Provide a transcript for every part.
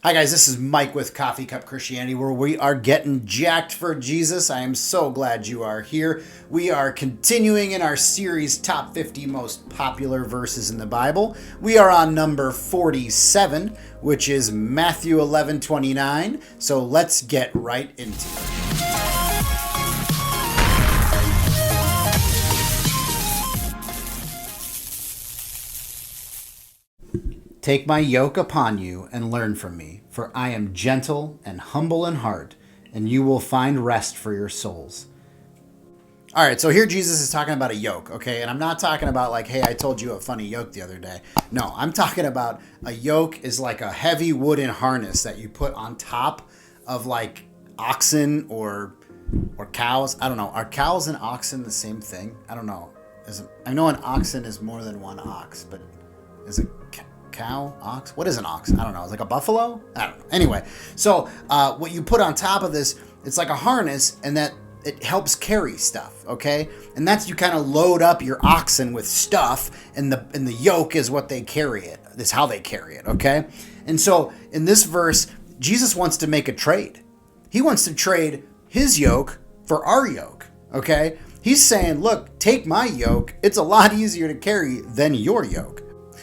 Hi guys, this is Mike with Coffee Cup Christianity, where we are getting jacked for Jesus. I am so glad you are here. We are continuing in our series, Top 50 Most Popular Verses in the Bible. We are on number 47, which is Matthew 11:29. So let's get right into it. Take my yoke upon you and learn from me, for I am gentle and humble in heart, and you will find rest for your souls. All right, so here Jesus is talking about a yoke, okay? And I'm not talking about like, hey, I told you a funny yoke the other day. No, I'm talking about a yoke is like a heavy wooden harness that you put on top of like oxen or cows. I don't know. Are cows and oxen the same thing? I don't know. I know an oxen is more than one ox, but is it cow, ox? What is an ox? I don't know. It's like a buffalo? I don't know. Anyway, so what you put on top of this, it's like a harness, and that it helps carry stuff, okay? And that's, you kind of load up your oxen with stuff, and the yoke is what they carry it. This is how they carry it, okay? And so in this verse, Jesus wants to make a trade. He wants to trade his yoke for our yoke, okay? He's saying, look, take my yoke. It's a lot easier to carry than your yoke.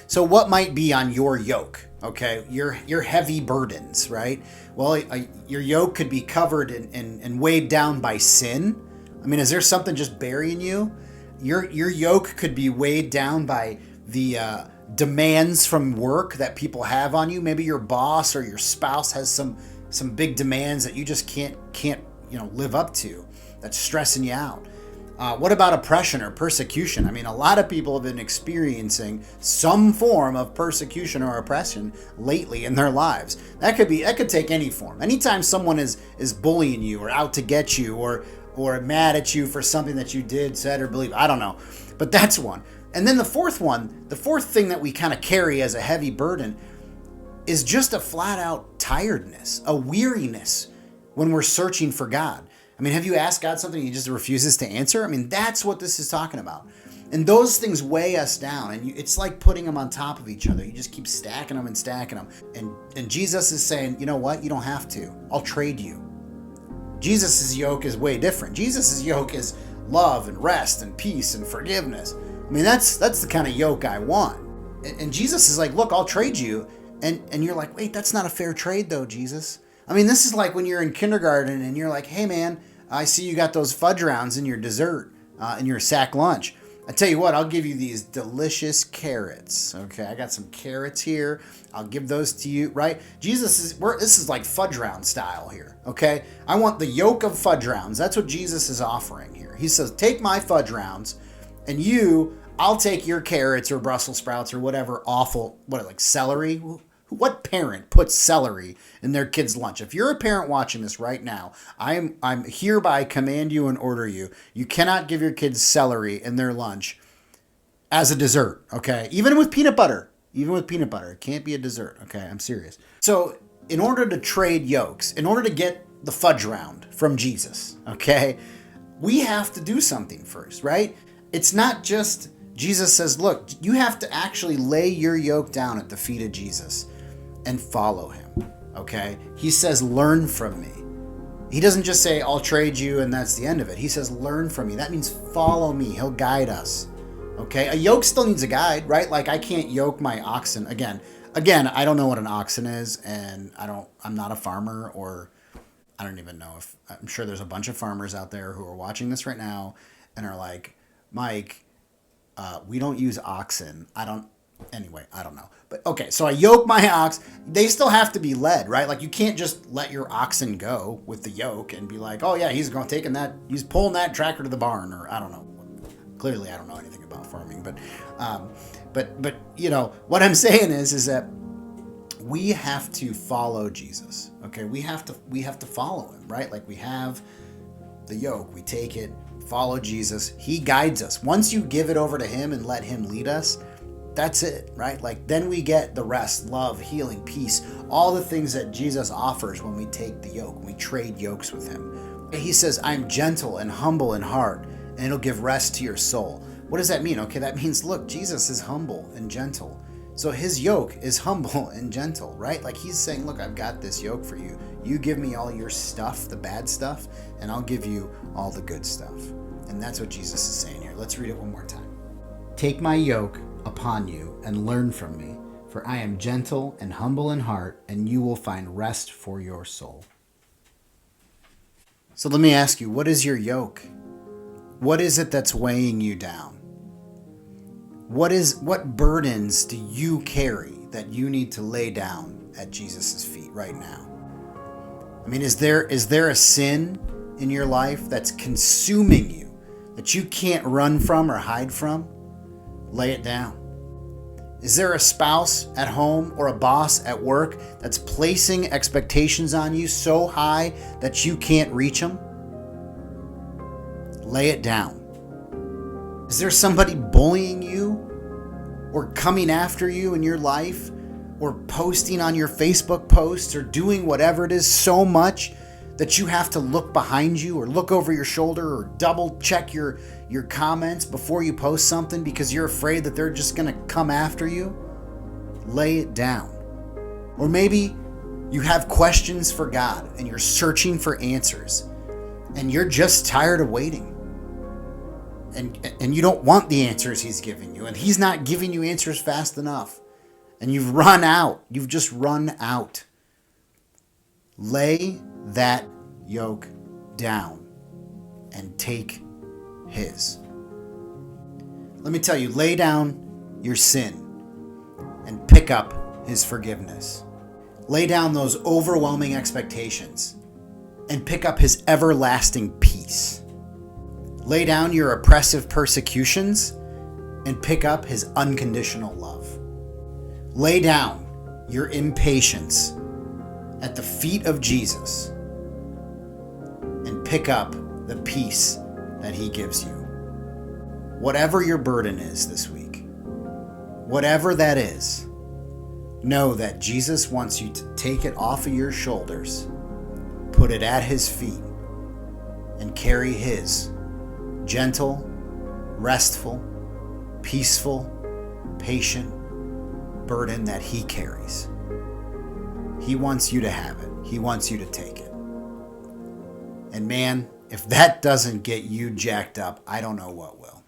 So what might be on your yoke? Okay, your heavy burdens, right? Well, your yoke could be covered and weighed down by sin. I mean, is there something just burying you? Your yoke could be weighed down by the demands from work that people have on you. Maybe your boss or your spouse has some big demands that you just can't live up to. That's stressing you out. What about oppression or persecution? I mean, a lot of people have been experiencing some form of persecution or oppression lately in their lives. That could take any form. Anytime someone is bullying you or out to get you or mad at you for something that you did, said, or believed, I don't know. But that's one. And then the fourth thing that we kind of carry as a heavy burden is just a flat out tiredness, a weariness when we're searching for God. I mean, have you asked God something and he just refuses to answer? I mean, that's what this is talking about. And those things weigh us down, and it's like putting them on top of each other. You just keep stacking them and stacking them. And Jesus is saying, you know what? You don't have to. I'll trade you. Jesus' yoke is way different. Jesus' yoke is love and rest and peace and forgiveness. I mean, that's the kind of yoke I want. And Jesus is like, look, I'll trade you. And you're like, wait, that's not a fair trade though, Jesus. I mean, this is like when you're in kindergarten and you're like, hey man, I see you got those fudge rounds in your dessert, in your sack lunch. I tell you what, I'll give you these delicious carrots. Okay, I got some carrots here. I'll give those to you, right? This is like fudge round style here, okay? I want the yoke of fudge rounds. That's what Jesus is offering here. He says, take my fudge rounds, and I'll take your carrots or Brussels sprouts or whatever like celery. What parent puts celery in their kid's lunch? If you're a parent watching this right now, I'm hereby command you and order you. You cannot give your kids celery in their lunch as a dessert, okay? Even with peanut butter. It can't be a dessert, okay? I'm serious. So in order to trade yokes, in order to get the fudge round from Jesus, okay, we have to do something first, right? It's not just, Jesus says, look, you have to actually lay your yoke down at the feet of Jesus and follow him, okay? He says, learn from me. He doesn't just say, I'll trade you and that's the end of it. He says, learn from me. That means follow me. He'll guide us, okay? A yoke still needs a guide, right? Like I can't yoke my oxen. Again, I don't know what an oxen is, and I'm not a farmer, or I don't even know if, I'm sure there's a bunch of farmers out there who are watching this right now and are like, Mike, we don't use oxen. Anyway, I don't know. But okay, so I yoke my ox. They still have to be led, right? Like you can't just let your oxen go with the yoke and be like, oh yeah, he's pulling that tractor to the barn, or I don't know. Clearly I don't know anything about farming, but you know, what I'm saying is that we have to follow Jesus. Okay? We have to follow him, right? Like we have the yoke, we take it, follow Jesus. He guides us. Once you give it over to him and let him lead us, that's it, right? Like then we get the rest, love, healing, peace, all the things that Jesus offers when we take the yoke, when we trade yokes with him. He says, I'm gentle and humble in heart, and it'll give rest to your soul. What does that mean? Okay, that means, look, Jesus is humble and gentle. So his yoke is humble and gentle, right? Like he's saying, look, I've got this yoke for you. You give me all your stuff, the bad stuff, and I'll give you all the good stuff. And that's what Jesus is saying here. Let's read it one more time. Take my yoke upon you and learn from me, for I am gentle and humble in heart, and you will find rest for your soul. So let me ask you, what is your yoke? What is it that's weighing you down? What burdens do you carry that you need to lay down at Jesus' feet right now? I mean, is there a sin in your life that's consuming you that you can't run from or hide from? Lay it down. Is there a spouse at home or a boss at work that's placing expectations on you so high that you can't reach them? Lay it down. Is there somebody bullying you or coming after you in your life or posting on your Facebook posts or doing whatever it is so much that you have to look behind you or look over your shoulder or double check your comments before you post something because you're afraid that they're just going to come after you? Lay it down. Or maybe you have questions for God and you're searching for answers and you're just tired of waiting. And you don't want the answers he's giving you, and he's not giving you answers fast enough. And you've run out. You've just run out. Lay that yoke down and take his. Let me tell you, lay down your sin and pick up his forgiveness. Lay down those overwhelming expectations and pick up his everlasting peace. Lay down your oppressive persecutions and pick up his unconditional love. Lay down your impatience at the feet of Jesus and pick up the peace that he gives you. Whatever your burden is this week, whatever that is, know that Jesus wants you to take it off of your shoulders, put it at his feet, and carry his gentle, restful, peaceful, patient burden that he carries. He wants you to have it. He wants you to take it. And man, if that doesn't get you jacked up, I don't know what will.